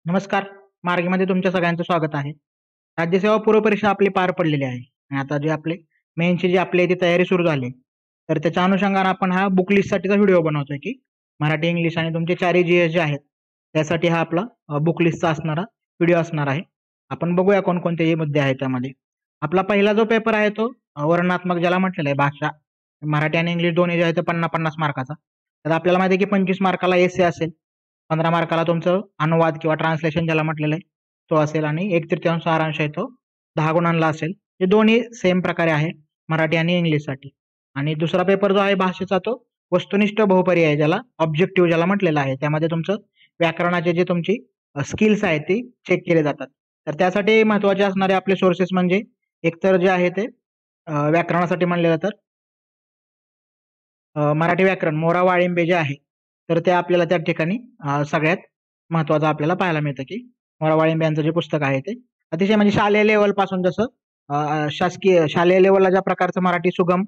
नमस्कार. मार्गीमध्ये तुमच्या सगळ्यांचं स्वागत आहे. राज्यसेवा पूर्व परीक्षा आपली पार पडलेली आहे आणि आता जे आपले मेन्सची जी आपली ती तयारी सुरू झाली. तर त्याच्या अनुषंगाने आपण हा बुक लिस्टसाठीचा व्हिडिओ बनवतोय की मराठी, इंग्लिश आणि तुमचे 4ही जी-एस जे आहेत त्यासाठी हा आपला बुक लिस्टचा असणारा व्हिडिओ असणार आहे. आपण बघूया कोणकोणते हे मुद्दे आहेत त्यामध्ये. आपला पहिला जो पेपर आहे तो वर्णनात्मक ज्याला म्हटलेलं आहे भाषा. मराठी आणि इंग्लिश दोन्ही जे आहे ते 50-50 मार्काचा. तर आपल्याला माहिती आहे की 25 मार्काला एसे असेल, 15 मार्काला तुमचं अनुवाद किंवा ट्रान्सलेशन ज्याला म्हटलेलं आहे तो असेल आणि 1/3 सारांश आहे तो 10 गुणांना असेल. हे दोन्ही सेम प्रकारे आहे मराठी आणि इंग्लिशसाठी. आणि दुसरा पेपर जो आहे भाषेचा तो वस्तुनिष्ठ बहुपर्याय ज्याला ऑब्जेक्टिव्ह ज्याला म्हटलेलं आहे. त्यामध्ये तुमचं व्याकरणाचे जे तुमची स्किल्स आहेत ती चेक केले जातात. तर त्यासाठी महत्त्वाचे असणारे आपले सोर्सेस म्हणजे एकतर जे आहे ते व्याकरणासाठी म्हणलं तर मराठी व्याकरण मोरा वाळिंबे जे आहे, तर ते आपल्याला त्या ठिकाणी सगळ्यात महत्त्वाचं आपल्याला पाहायला मिळतं, की मोरा वाळिंबे यांचं जे पुस्तक आहे ते अतिशय म्हणजे शालेय लेव्हलपासून जसं शासकीय शालेय लेव्हलला ज्या प्रकारचं मराठी सुगम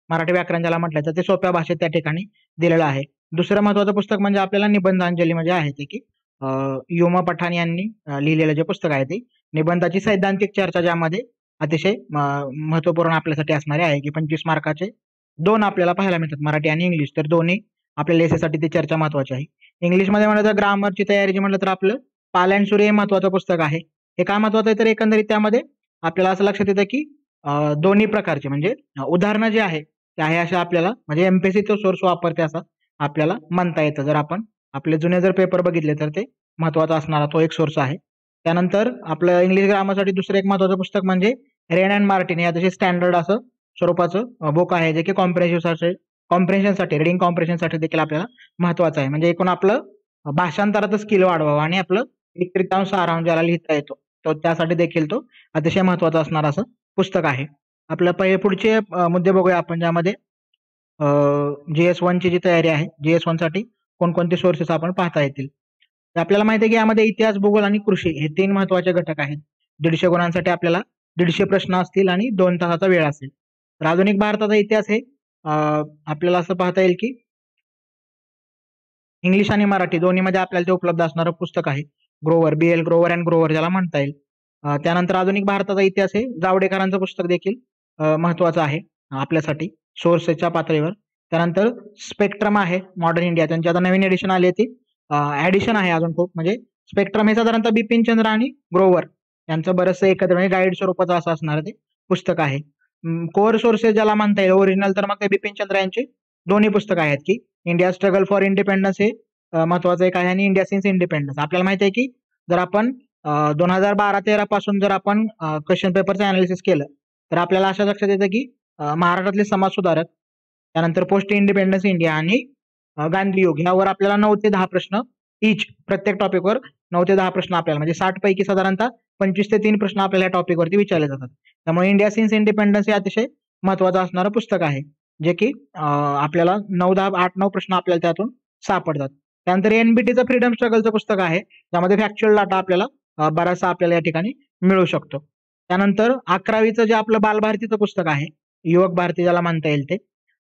मराठी व्याकरण ज्याला म्हटलं जातं, ते सोप्या भाषेत त्या ठिकाणी दिलेलं आहे. दुसरं महत्त्वाचं पुस्तक म्हणजे आपल्याला निबंधांजली म्हणजे आहे ते, की यु. पठाण यांनी लिहिलेलं जे पुस्तक आहे ते निबंधाची सैद्धांतिक चर्चा ज्यामध्ये अतिशय महत्त्वपूर्ण आपल्यासाठी असणारे आहे, की 25 मार्काचे 2 आपल्याला पाहायला मिळतात मराठी आणि इंग्लिश. तर दोन्ही आपल्याला एसएसाठी ती चर्चा महत्त्वाची आहे. इंग्लिशमध्ये म्हणलं तर ग्रामरची तयारी जी म्हटलं तर आपलं पाल अँड सूर्य हे महत्त्वाचं पुस्तक आहे. हे का महत्त्वाचं आहे तर एकंदरीत त्यामध्ये आपल्याला असं लक्षात येतं की दोन्ही प्रकारचे म्हणजे उदाहरणं जे आहे ते आहे अशा आपल्याला म्हणजे एमपीएससी तो सोर्स वापरते असं आपल्याला म्हणता येतं. जर आपण आपले जुने जर पेपर बघितले तर ते महत्त्वाचा असणारा तो एक सोर्स आहे. त्यानंतर आपलं इंग्लिश ग्रामरसाठी दुसरं एक महत्त्वाचं पुस्तक म्हणजे रेन अँड मार्टिन हे अतिशय स्टँडर्ड असं स्वरूपाचं बुक आहे जे की कॉम्प्रेन्शनसाठी रीडिंग कॉम्प्रेन्शनसाठी देखील आपल्याला महत्त्वाचं आहे. म्हणजे एकूण आपलं भाषांतराचं स्किल वाढवावं आणि आपलं 1/3 सारांश ज्याला लिहिता येतो, तो त्यासाठी देखील तो अतिशय महत्त्वाचं असणारं असं पुस्तक आहे. आपलं पहिले पुढचे मुद्दे बघूया आपण ज्यामध्ये GS1 ची जी तयारी आहे, GS1 साठी कोणकोणते सोर्सेस आपण पाहता येतील. तर आपल्याला माहिती आहे की यामध्ये इतिहास, भूगोल आणि कृषी हे 3 महत्त्वाचे घटक आहेत. 150 गुणांसाठी आपल्याला 150 प्रश्न असतील आणि 2 तासाचा वेळ असेल. तर आधुनिक भारताचा इतिहास हे आपल्याला असं पाहता येईल की इंग्लिश आणि मराठी दोन्हीमध्ये आपल्याला ते उपलब्ध असणारं पुस्तक आहे. ग्रोव्हर, BL ग्रोव्हर अँड ग्रोव्हर ज्याला म्हणता येईल. त्यानंतर आधुनिक भारताचा इतिहास हे जावडेकरांचं पुस्तक देखील महत्त्वाचं आहे आपल्यासाठी सोर्सेसच्या पातळीवर. त्यानंतर स्पेक्ट्रम आहे मॉडर्न इंडिया त्यांची आता नवीन एडिशन आली आहे ती ॲडिशन आहे अजून खूप म्हणजे स्पेक्ट्रम हे साधारणतः बिपिन चंद्र आणि ग्रोव्हर यांचं बरंचसं एकत्र म्हणजे गाईड स्वरूपाचं असं असणारं ते पुस्तक आहे. कोर सोर्सेस ज्याला म्हणता येईल ओरिजिनल तर मग ते बिपिन चंद्र यांची दोन्ही पुस्तकं आहेत की इंडिया स्ट्रगल फॉर इंडिपेंडन्स हे महत्वाचं एक आहे आणि इंडिया सिन्स इंडिपेंडन्स. आपल्याला माहिती आहे की जर आपण 2012-13 पासून जर आपण क्वेश्चन पेपरचं अनालिसिस केलं तर आपल्याला असं लक्षात येतं की महाराष्ट्रातले समाज सुधारक त्यानंतर पोस्ट इंडिपेंडन्स इंडिया आणि गांधी युग यावर आपल्याला 9 ते 10 प्रश्न इच प्रत्येक टॉपिकवर 9 ते 10 प्रश्न आपल्याला म्हणजे 60 पैकी साधारणतः 25 ते 3 प्रश्न आपल्याला या टॉपिकवरती विचारले जातात. त्यामुळे इंडिया सिन्स इंडिपेंडन्स हे अतिशय महत्वाचं असणारं पुस्तक आहे. जे की आपल्याला 9, 10, 8, 9 प्रश्न आपल्याला त्यातून सापडतात. त्यानंतर एनबीटीचं फ्रीडम स्ट्रगलचं पुस्तक आहे. त्यामध्ये फॅक्च्युअल डाटा आपल्याला बराचसा आपल्याला या ठिकाणी मिळू शकतो. त्यानंतर 11वीचं जे आपलं बालभारतीचं पुस्तक आहे, युवक भारती ज्याला म्हणता येईल ते.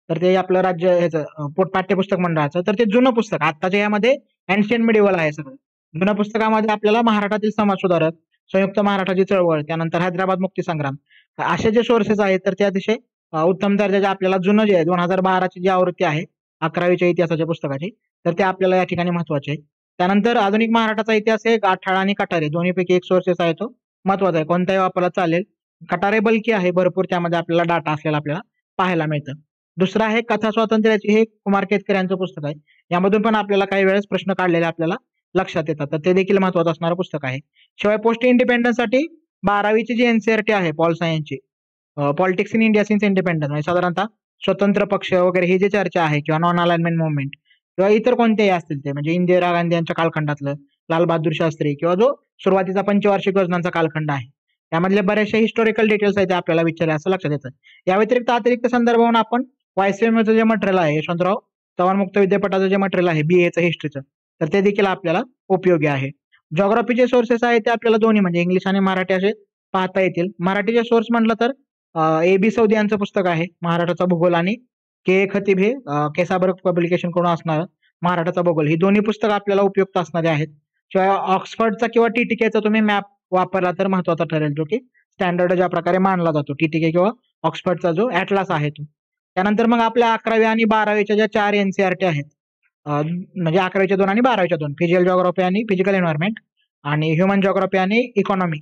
तर ते आपलं राज्य ह्याचं पाठ्यपुस्तक मंडळाचं. तर ते जुनं पुस्तक आत्ताच्या यामध्ये एन्शियंट मिडिव्हल आहे सगळं. जुन्या पुस्तकामध्ये आपल्याला महाराष्ट्रातील समाज सुधारक, संयुक्त महाराष्ट्राची चळवळ, त्यानंतर हैदराबाद मुक्तीसंग्राम असे जे सोर्सेस आहेत तर ते अतिशय उत्तम दर्जाचे आपल्याला जुनं जे आहे 2012ची जी आवृत्ती आहे 11वीच्या इतिहासाच्या पुस्तकाची तर ते आपल्याला या ठिकाणी महत्वाचे आहे. त्यानंतर आधुनिक महाराष्ट्राचा इतिहास हे गाठाळ आणि कटारे दोन्हीपैकी एक सोर्सेस आहे तो महत्वाचा आहे. कोणताही वापरला चालेल. कटारे बल्की आहे भरपूर त्यामध्ये आपल्याला डाटा असलेला आपल्याला पाहायला मिळतं. दुसरं आहे कथा स्वातंत्र्याची हे कुमार केतकर यांचं पुस्तक आहे. यामधून पण आपल्याला काही वेळेस प्रश्न काढलेले आपल्याला लक्षात येतात. तर ते देखील महत्वाचं असणारं पुस्तक आहे. शिवाय पोस्ट इंडिपेंडन्ससाठी 12वीची जी एनसीईआरटी आहे पॉल सायन्सची politics in India since independence म्हणजे साधारणतः स्वतंत्र पक्ष वगैरे ही जी चर्चा आहे किंवा नॉन अलाइनमेंट मुवमेंट किंवा इतर कोणतेही असतील ते म्हणजे इंदिरा गांधी यांच्या कालखंडातलं लाल बहादूर शास्त्री किंवा जो सुरुवातीचा पंचवार्षिक योजनांचा कालखंड आहे त्यामधले बरेचसे हिस्टॉरिकल डिटेल्स आहेत ते आपल्याला विचारले असं लक्षात येतं. या व्यतिरिक्त अतिरिक्त संदर्भावरून आपण वायसीएमचं जे मटेरियल आहे यशवंतराव चव्हाण मुक्त विद्यापीठाचं जे मटेरियल आहे बीएचं हिस्ट्रीचं तर ते देखील आपल्याला उपयोगी आहे. जॉग्राफीचे सोर्सेस आहेत ते आपल्याला दोन्ही म्हणजे इंग्लिश आणि मराठी असे पाहता येतील. मराठीचे सोर्स म्हटलं तर A.B. सौदी यांचं पुस्तक आहे महाराष्ट्राचा भूगोल आणि के खतीब हे केसाबर्ग पब्लिकेशन कडून असणार महाराष्ट्राचा भूगोल ही दोन्ही पुस्तकं आपल्याला उपयुक्त असणारे आहेत. शिवाय ऑक्सफर्डचा किंवा टीटीकेचा तुम्ही मॅप वापरला तर महत्वाचा ठरेल, जो की स्टँडर्ड ज्या प्रकारे मानला जातो टीटीके किंवा ऑक्सफर्डचा जो ॲटलास आहे तो. त्यानंतर मग आपल्या 11वी आणि 12वीच्या ज्या 4 एनसीईआरटी आहेत, म्हणजे 11वीच्या 2 आणि 12वीच्या 2, फिजिकल जिओग्राफी आणि फिजिकल एन्व्हायरमेंट आणि ह्युमन जिओग्राफी आणि इकॉनॉमी,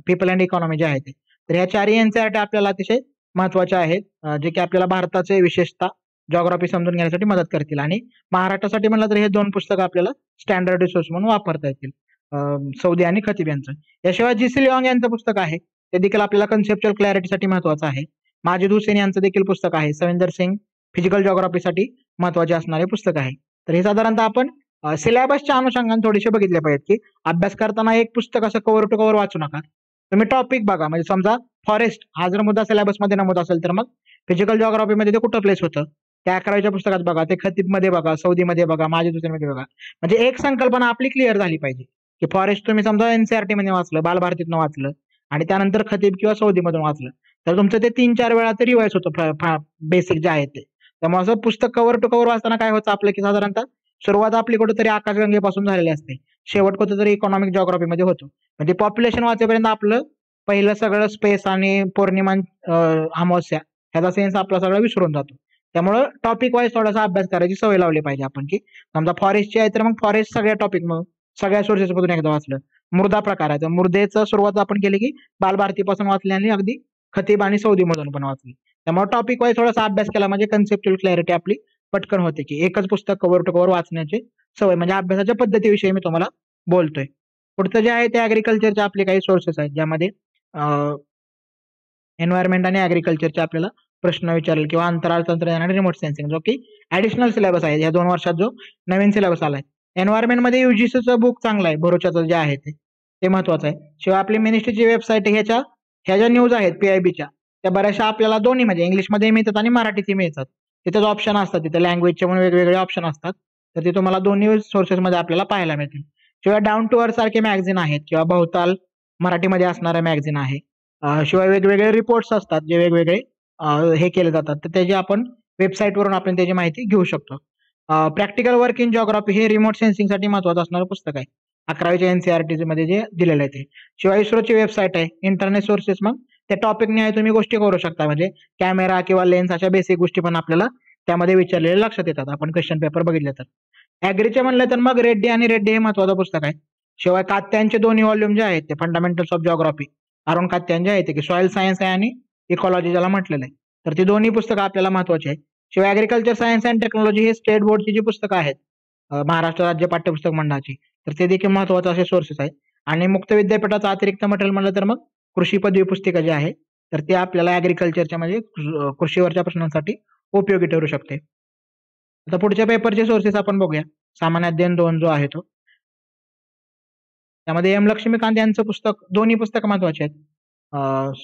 पीपल अँड इकॉनॉमी जे आहे ते. तर ह्या 4 एनसीईआरटी आपल्याला अतिशय महत्वाच्या आहेत, जे की आपल्याला भारताचे विशेषतः जिओग्राफी समजून घेण्यासाठी मदत करतील. आणि महाराष्ट्रासाठी म्हणलं तर हे 2 पुस्तकं आपल्याला स्टँडर्ड रिसोर्स म्हणून वापरता येतील, सौदी आणि खतीब यांचं. याशिवाय जी.सी. लिऑंग यांचं पुस्तक आहे, ते देखील आपल्याला कन्सेप्च्युअल क्लॅरिटीसाठी महत्वाचं आहे. माजिद हुसेन यांचं देखील पुस्तक आहे, सविंदर सिंग फिजिकल जिओग्राफीसाठी महत्वाचे असणारे पुस्तक आहे. तर हे साधारणतः आपण सिलेबसच्या अनुषंगाने थोडेसे बघितले पाहिजेत, की अभ्यास करताना एक पुस्तक असं कव्हर टू कव्हर वाचू नका. तुम्ही टॉपिक बघा, म्हणजे समजा फॉरेस्ट हा जर मुद्दा सिलेबसमध्ये नमूद असेल तर मग फिजिकल जिओग्राफीमध्ये ते कुठं प्लेस होतं, त्या 11वीच्या पुस्तकात बघा, ते खतीबमध्ये बघा, सौदीमध्ये बघा, माजिद हुसेनमध्ये बघा. म्हणजे एक संकल्पना आपली क्लिअर झाली पाहिजे, की फॉरेस्ट तुम्ही समजा एनसीईआरटी मध्ये वाचलं, बालभारतीतनं वाचलं आणि त्यानंतर खतीब किंवा सौदीमधून वाचलं, तर तुमचं ते 3-4 वेळा ते रिवाइज होतं बेसिक जे आहे ते. त्यामुळे असं पुस्तक कव्हर टू कव्हर वाचताना काय होतं आपलं, की साधारणतः सुरुवात आपली कुठेतरी आकाशगंगेपासून झालेली असते, शेवट कुठेतरी इकॉनॉमिक जिओग्राफीमध्ये होतो. म्हणजे पॉप्युलेशन वाचेपर्यंत आपलं पहिलं सगळं स्पेस आणि पौर्णिमा, अमावस्या ह्याचा सेन्स आपला सगळं विसरून जातो. त्यामुळं टॉपिक वाईज थोडासा अभ्यास करायची सवय लावली पाहिजे आपण, की समजा फॉरेस्टची आहे तर मग फॉरेस्ट सगळ्या टॉपिक मग सगळ्या सोर्सेस मधून एकदा वाचलं. मृदा प्रकार आहे तर मृदेचं सुरुवात आपण केली की बालभारतीपासून वाचली आणि अगदी खतीब आणि सौदी मधून पण वाचली. त्यामुळे टॉपिक वाईज थोडासा अभ्यास केला म्हणजे कन्सेप्च्युअल क्लॅरिटी आपली पटकन होते, की एकच पुस्तक कव्हर टू कव्हर वाचण्याची सवय, म्हणजे अभ्यासाच्या पद्धतीविषयी मी तुम्हाला बोलतोय. पुढचं जे आहे ते ऍग्रिकल्चरचे आपले काही सोर्सेस आहेत, ज्यामध्ये एन्व्हायरमेंट आणि ऍग्रिकल्चरचे आपल्याला प्रश्न विचारेल, किंवा अंतराळ तंत्रज्ञान आणि रिमोट सेन्सिंग, जो की ऍडिशनल सिलेबस आहे या 2 वर्षात जो नवीन सिलेबस आलाय. एन्व्हायरमेंट मध्ये युजीसीचं बुक चांगलं आहे, भरोच्याचं जे आहे ते महत्वाचं आहे. शिवाय आपली मिनिस्ट्रीची वेबसाईट ह्या ज्या न्यूज आहेत पीआयबीच्या, त्या बऱ्याचशा आपल्याला दोन्ही म्हणजे इंग्लिशमध्ये मिळतात आणि मराठीतही मिळतात. तिथेच ऑप्शन असतात, तिथे लँग्वेजचे म्हणून वेगवेगळे ऑप्शन असतात, तर ते तुम्हाला दोन्ही सोर्सेसमध्ये आपल्याला पाहायला मिळतील. शिवाय डाऊन टू अर्थ सारखे मॅगझिन आहेत, किंवा भवताल मराठीमध्ये असणारं मॅगझिन आहे. शिवाय वेगवेगळे रिपोर्ट्स असतात जे वेगवेगळे हे केले जातात, तर त्याची आपण वेबसाईटवरून आपण त्याची माहिती घेऊ शकतो. प्रॅक्टिकल वर्क इन जिओग्राफी हे रिमोट सेन्सिंगसाठी महत्वाचं असणारं पुस्तक आहे, 11वीच्या एनसीईआरटी मध्ये जे दिलेलं आहे ते. शिवाय इस्रोची वेबसाईट आहे, इंटरनेट सोर्सेस मग त्या टॉपिक निहाय तुम्ही गोष्टी करू शकता, म्हणजे कॅमेरा किंवा लेन्स अशा बेसिक गोष्टी पण आपल्याला त्यामध्ये विचारलेले लक्षात येतात, आपण क्वेश्चन पेपर बघितले तर. ऍग्रीचे म्हणलं तर मग रेड्डी आणि रेड्डी हे महत्वाचं पुस्तक आहे. शिवाय कात्यांचे दोन्ही व्हॉल्यूम जे आहेत ते fundamentals of geography, Arun Katyan जे आहे ते, की सॉइल सायन्स आहे आणि इकॉलॉजी ज्याला म्हटलेलं आहे, तर ती दोन्ही पुस्तकं आपल्याला महत्वाची आहे. शिवाय ऍग्रिकल्चर सायन्स अँड टेक्नॉलॉजी हे स्टेट बोर्डची जी पुस्तकं आहेत, महाराष्ट्र राज्य पाठ्यपुस्तक मंडळाची, तर ते देखील महत्वाचे असे सोर्सेस आहेत. आणि मुक्त विद्यापीठाचं अतिरिक्त मटेरियल म्हणलं तर मग कृषी पदवी पुस्तिका जी आहे, तर ते आपल्याला ऍग्रिकल्चरच्या म्हणजे कृषीवरच्या प्रश्नांसाठी उपयोगी ठरू शकते. आता पुढच्या पेपरचे सोर्सेस आपण बघूया. सामान्य अध्ययन 2 जो आहे तो, त्यामध्ये एम लक्ष्मीकांत यांचं पुस्तक, दोन्ही पुस्तकं महत्वाची आहेत.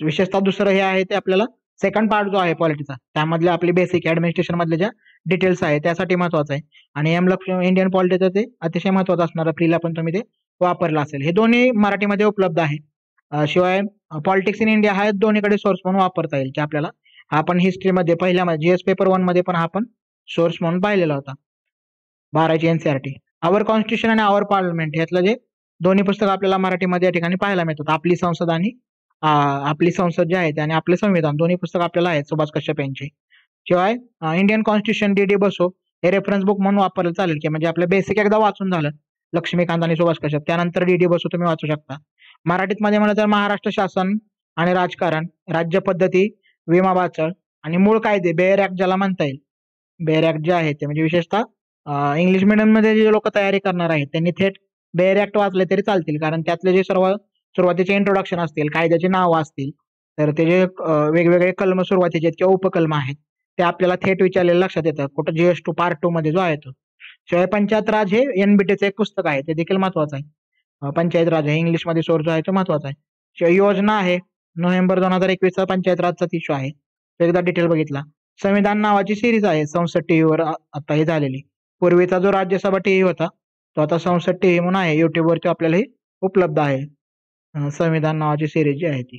विशेषतः दुसरं हे आहे ते आपल्याला सेकंड पार्ट जो आहे पॉलिटीचा, त्यामधले आपली बेसिक ऍडमिनिस्ट्रेशन मधले ज्या डिटेल्स आहे त्यासाठी महत्वाचं आहे. आणि एम लक्ष्मी इंडियन पॉलिटीचं ते अतिशय महत्वाचं असणारं, प्रीला पण तुम्ही ते वापरलं असेल. हे दोन्ही मराठीमध्ये उपलब्ध आहे. शिवाय पॉलिटिक्स इन इंडिया हा दोन्हीकडे सोर्स म्हणून वापरता येईल, की आपल्याला आपण हिस्ट्रीमध्ये पहिल्या जीएस पेपर 1 मध्ये पण हा आपण सोर्स म्हणून पाहिलेला होता, 12ची एनसीईआरटी. आवर कॉन्स्टिट्यूशन आणि आवर पार्लमेंट ह्यातलं जे दोन्ही पुस्तक आपल्याला मराठीमध्ये या ठिकाणी पाहायला मिळतात. आपली संसद आणि आपली संसद जी आहे आणि आपले संविधान, दोन्ही पुस्तक आपल्याला आहेत सुभाष कश्यप यांची. शिवाय इंडियन कॉन्स्टिट्यूशन डी बसो हे रेफरन्स बुक म्हणून वापरलं चालेल, की म्हणजे आपलं बेसिक एकदा वाचून झालं लक्ष्मीकांत आणि सुभाष कश्यप, त्यानंतर डी बसो तुम्ही वाचू शकता. मराठीत मध्ये म्हणलं तर महाराष्ट्र शासन आणि राजकारण, राज्य पद्धती, विमा वाचळ आणि मूळ कायदे, बेअर ऍक्ट ज्याला म्हणता येईल, बेअर ऍक्ट जे आहे ते, म्हणजे विशेषतः इंग्लिश मिडियम मध्ये जे लोक तयारी करणार आहेत त्यांनी थेट बेअर ऍक्ट वाचले तरी चालतील, कारण त्यातले जे सर्व सुरुवातीचे इंट्रोडक्शन असतील, कायद्याची नावं असतील, तर ते जे वेगवेगळे कलम सुरुवातीचे आहेत किंवा उपकलम आहेत ते आपल्याला थेट विचारलेलं लक्षात येतं, कुठं GS2 पार्ट 2 मध्ये जो आहे तो. शिवाय पंचायत राज हे एनबीटीचं एक पुस्तक आहे, ते देखील महत्वाचं आहे. पंचायत राज हे इंग्लिशमध्ये सोर्स जो आहे तो महत्वाचा आहे. शिवाय योजना आहे, नोव्हेंबर 2021चा पंचायत राजचा इश्यू आहे, तो एकदा डिटेल बघितला. संविधान नावाची सिरीज आहे संसद टीव्हीवर आता ही झालेली. पूर्वीचा जो राज्यसभा टीव्ही होता तो आता संसद टीव्ही म्हणून आहे, युट्यूबवरती आपल्याला हे उपलब्ध आहे. संविधान नावाची सिरीज जी आहे ती,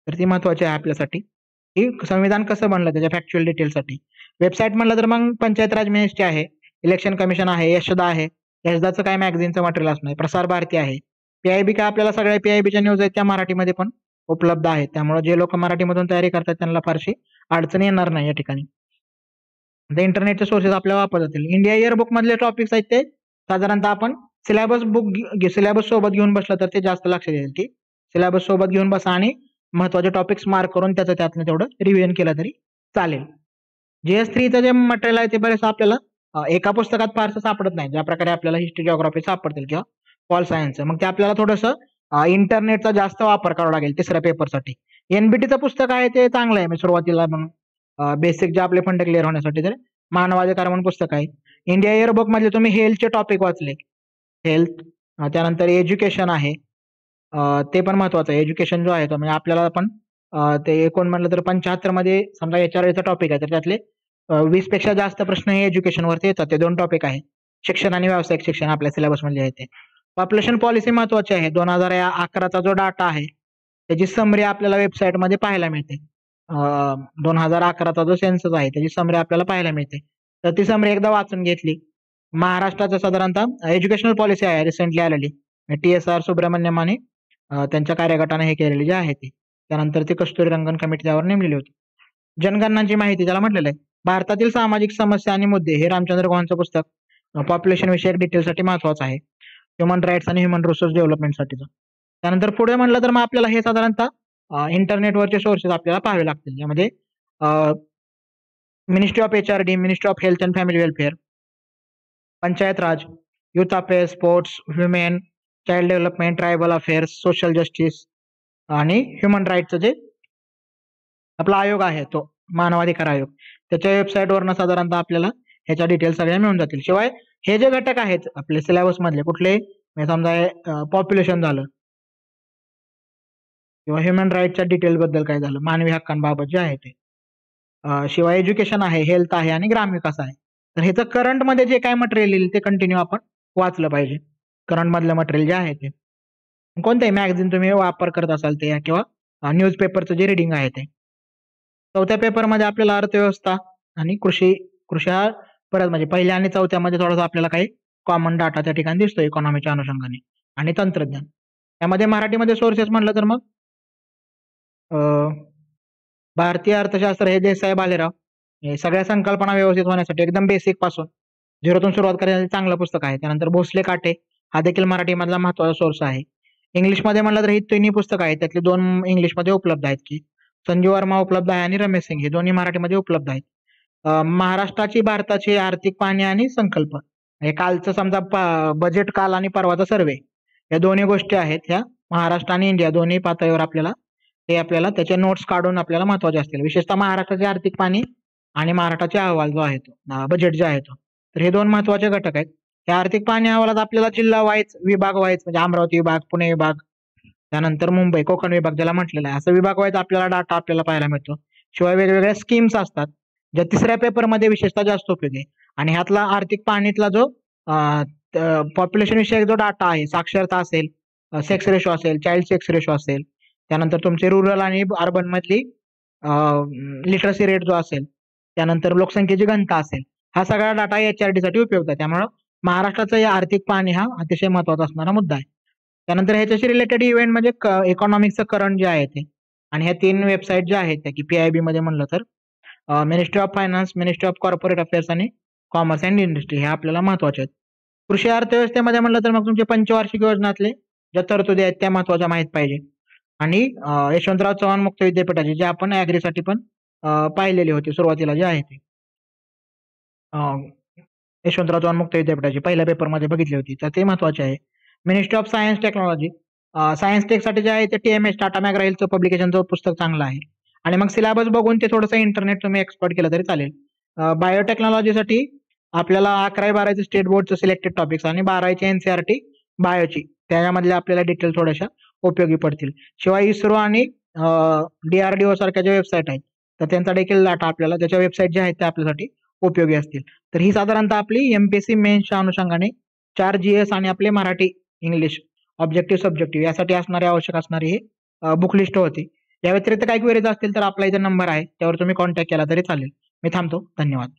तर ती महत्वाची आहे आपल्यासाठी, की संविधान कसं बनलं त्याच्या फॅक्च्युअल डिटेलसाठी. वेबसाईट म्हणलं तर मग पंचायत राज मिनिस्ट्री आहे, इलेक्शन कमिशन आहे, यशदा आहे, यशदाचं काय मॅगझिनचं मटेरियल असणार, प्रसार भारती आहे. PIB काय आपल्याला सगळ्या PIBच्या न्यूज आहेत त्या मराठीमध्ये पण उपलब्ध आहेत. त्यामुळे जे लोक मराठीमधून तयारी करतात त्यांना फारशी अडचण येणार नाही या ठिकाणी. इंटरनेटचे सोर्सेस आपल्याला वापरता येतील. इंडिया इयरबुक मधले टॉपिक्स आहेत ते साधारणतः आपण सिलेबस सोबत घेऊन बसलं तर ते जास्त लक्षात येईल की सिलेबस सोबत घेऊन बसा आणि महत्वाचे टॉपिक्स मार्क करून त्यातनं तेवढं रिव्हिजन केलं तरी चालेल. GS3चं जे मटेरियल आहे ते बरेच आपल्याला एका पुस्तकात फारसं सापडत नाही, ज्या प्रकारे आपल्याला हिस्ट्री जिओग्राफी सापडतील किंवा पॉल सायन्सचं. मग ते आपल्याला थोडंसं इंटरनेटचा जास्त वापर करावा लागेल तिसऱ्या पेपरसाठी. NBTचं पुस्तक आहे ते चांगलं आहे, मी सुरुवातीला म्हणून बेसिक जे आपले फंड क्लिअर होण्यासाठी तर मानवाधिकार म्हणून पुस्तक आहे. इंडिया इयरबुक मध्ये तुम्ही हेल्थचे टॉपिक वाचले, हेल्थ, त्यानंतर एज्युकेशन आहे, ते पण महत्वाचं आहे. एज्युकेशन जो आहे तो म्हणजे आपल्याला पण ते एकूण म्हणलं तर 75 मध्ये समजा HRAचा टॉपिक आहे तर त्यातले 20 पेक्षा जास्त प्रश्न हे एज्युकेशन वरती येतात. ते 2 टॉपिक आहे, शिक्षण आणि व्यावसायिक शिक्षण आपल्या सिलेबस मध्ये आहे ते. पॉप्युलेशन पॉलिसी महत्वाची आहे. 2011चा जो डाटा आहे त्याची समरी आपल्याला वेबसाईट मध्ये पाहायला मिळते. 2011चा जो सेन्सस आहे त्याची समरी आपल्याला पाहायला मिळते. तर ती समरी एकदा वाचून घेतली. महाराष्ट्राचं साधारणतः एज्युकेशनल पॉलिसी आहे रिसेंटली आलेली, TSR सुब्रमण्यम आणि त्यांच्या कार्यगटाने हे केलेली जे आहे ती. त्यानंतर ती कस्तुरी रंगन कमिटी त्यावर नेमलेली होती. जनगणनाची माहिती त्याला म्हटलेलं आहे. भारतातील सामाजिक समस्या आणि मुद्दे हे रामचंद्र गुहांचं पुस्तक पॉप्युलेशन विषयक डिटेलसाठी महत्वाचं आहे, ह्युमन राईट्स आणि ह्युमन रिसोर्स डेव्हलपमेंटसाठीचं. त्यानंतर पुढे म्हणलं तर मग आपल्याला हे साधारणतः इंटरनेटवरचे सोर्सेस आपल्याला पाहावे लागतील. यामध्ये ministry of HRD, ministry of health and family welfare, panchayat Raj, youth affairs, sports, human child development, tribal affairs, social justice आणि ह्युमन राईटचं जे आपला आयोग आहे तो मानवाधिकार आयोग, त्याच्या वेबसाईटवरनं साधारणतः आपल्याला ह्याच्या डिटेल्स सगळ्या मिळून जातील. शिवाय हे जे घटक आहेत आपले सिलेबस मधले कुठले समजा पॉप्युलेशन झालं किंवा ह्युमन राईटच्या डिटेल बद्दल काय झालं, मानवी हक्कांबाबत जे आहे ते, शिवाय एज्युकेशन आहे, हेल्थ आहे आणि ग्रामविकास आहे. तर ह्याचं करंट मध्ये जे काय मटेरियल येईल ते कंटिन्यू आपण वाचलं पाहिजे. करंट मधलं मटेरियल जे आहे ते कोणत्याही मॅगझिन तुम्ही वापर करत असाल ते किंवा न्यूजपेपरचं जे रिडिंग आहे ते. चौथ्या पेपरमध्ये आपल्याला अर्थव्यवस्था आणि कृषी हा परत म्हणजे पहिल्या आणि चौथ्यामध्ये थोडासा आपल्याला काही कॉमन डाटा त्या ठिकाणी दिसतो इकॉनॉमीच्या अनुषंगाने, आणि तंत्रज्ञान. त्यामध्ये मराठीमध्ये सोर्सेस म्हणलं तर मग भारतीय अर्थशास्त्र हे देसाई बालेराव, हे सगळ्या संकल्पना व्यवस्थित होण्यासाठी एकदम बेसिक पासून झिरोतून सुरुवात करण्यासाठी चांगलं पुस्तक आहे. त्यानंतर भोसले काटे हा देखील मराठीमधला महत्वाचा सोर्स आहे. इंग्लिशमध्ये म्हणलं तर ही तिन्ही पुस्तकं आहेत, त्यातली 2 इंग्लिशमध्ये उपलब्ध आहेत की संजीव वर्मा उपलब्ध आहे आणि रमेश सिंग, हे दोन्ही मराठीमध्ये उपलब्ध आहेत. महाराष्ट्राची भारताची आर्थिक पाहणी आणि संकल्प, हे कालचं समजा बजेट काल आणि परवाचा सर्वे, या दोन्ही गोष्टी आहेत ह्या महाराष्ट्र आणि इंडिया दोन्ही पातळीवर आपल्याला त्याचे नोट्स काढून आपल्याला महत्वाचे असतील. विशेषतः महाराष्ट्राची आर्थिक पाहणी आणि महाराष्ट्राचे अहवाल जो आहे तो बजेट जे आहे तो, तर हे 2 महत्वाचे घटक आहेत. या आर्थिक पाहणी अहवालात आपल्याला जिल्हा वाईज, विभाग वाईज म्हणजे अमरावती विभाग, पुणे विभाग, त्यानंतर मुंबई कोकण विभाग ज्याला म्हटलेला आहे, असं विभाग वाईज आपल्याला डाटा आपल्याला पाहायला मिळतो. शिवाय वेगवेगळ्या स्कीम्स असतात ज्या तिसऱ्या पेपरमध्ये विशेषतः जास्त उपयोगी आहे. आणि ह्यातला आर्थिक पाहणीतला जो पॉप्युलेशन विषयक जो डाटा आहे, साक्षरता असेल, सेक्स रेशो असेल, चाइल्ड सेक्स रेशो असेल, त्यानंतर तुमचे रुरल आणि अर्बन मधली लिटरसी रेट जो असेल, त्यानंतर लोकसंख्येची घनता असेल, हा सगळा डाटा HRD साठी उपयुक्त आहे. त्यामुळे महाराष्ट्राचा या आर्थिक पाहणी हा अतिशय महत्वाचा असणारा मुद्दा आहे. त्यानंतर ह्याच्याशी रिलेटेड इव्हेंट म्हणजे इकॉनॉमिक्सचं करंट जे आहे ते, आणि ह्या 3 वेबसाईट ज्या आहेत त्या की PIB मध्ये म्हणलं तर ministry of finance, ministry of corporate affairs आणि कॉमर्स अँड इंडस्ट्री, हे आपल्याला महत्वाचे आहेत. कृषी अर्थव्यवस्थेमध्ये म्हणलं तर मग तुमचे पंचवार्षिक योजनातले ज्या तरतुदी आहेत त्या महत्वाच्या माहित पाहिजे. आणि यशवंतराव चव्हाण मुक्त विद्यापीठाची जे आपण ऍग्रीसाठी पण पाहिलेली होती सुरुवातीला जे आहे ते, यशवंतराव चव्हाण मुक्त विद्यापीठाची पहिल्या पेपरमध्ये बघितली होती, तर ते महत्वाचे आहे. Ministry of science technology, science टेकसाठी जे आहे ते TMS टाटा मॅग्रा-हिलचं पब्लिकेशनचं पुस्तक चांगलं आहे. आणि मग सिलेबस बघून ते थोडंसं इंटरनेट तुम्ही एक्सपर्ट केलं तरी चालेल. बायोटेक्नॉलॉजीसाठी आपल्याला 11वी-12वी स्टेट बोर्डचं सिलेक्टेड टॉपिक्स आणि 12वीची NCERT बायोची, त्याच्यामधल्या आपल्याला डिटेल थोड्याशा उपयोगी पडतील. शिवाय इस्रो आणि DRDO सारख्या ज्या वेबसाईट आहेत तर त्यांचा देखील डाटा आपल्याला त्याच्या वेबसाईट ज्या आहेत त्या आपल्यासाठी उपयोगी असतील. तर ही साधारणतः आपली MPSC मेन्सच्या अनुषंगाने 4 GS आणि आपले मराठी, इंग्लिश, ऑब्जेक्टिव्ह, सब्जेक्टिव्ह यासाठी आवश्यक असणारी ही बुक लिस्ट होती. या व्यतिरिक्त काही क्वेरीज असतील तर आपला इथे नंबर आहे, त्यावर तुम्ही कॉन्टॅक्ट केला तरी चालेल. मी थांबतो. धन्यवाद.